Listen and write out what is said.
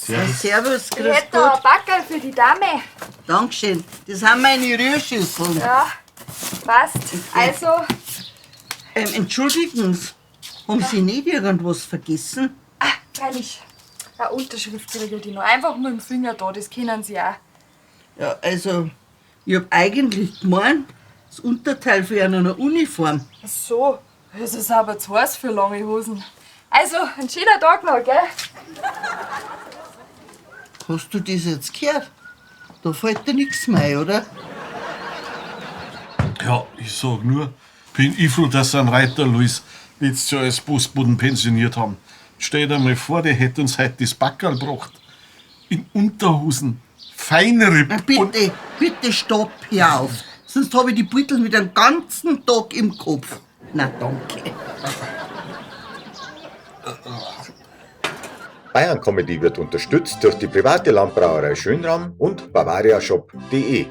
Servus, Ich grüß hätte da Gott. ein Backerl für die Dame. Dankeschön. Das haben meine Rührschüsseln. Ja, passt. Also, Entschuldigen Sie, haben Sie nicht irgendwas vergessen? freilich, eine Unterschrift kriege die noch. Einfach mit dem Finger da, das kennen Sie auch. Ja, also, ich hab eigentlich gemeint, das Unterteil für eine Uniform. Ach so, das ist aber zu heiß für lange Hosen. Also, ein schöner Tag noch, gell? Hast du das jetzt gehört? Da fällt dir nichts mehr ein, oder? Ja, ich sag nur, bin ich froh, dass ein Reiter Luis jetzt schon als Postboten pensioniert haben. Stell dir mal vor, der hätte uns heute das Backerl gebracht. In Unterhosen. Feinripp. Na, bitte, bitte stopp, hör auf. Sonst habe ich die Beutel mit den ganzen Tag im Kopf. Na, danke. Bayern Comedy wird unterstützt durch die private Landbrauerei Schönram und bavariashop.de.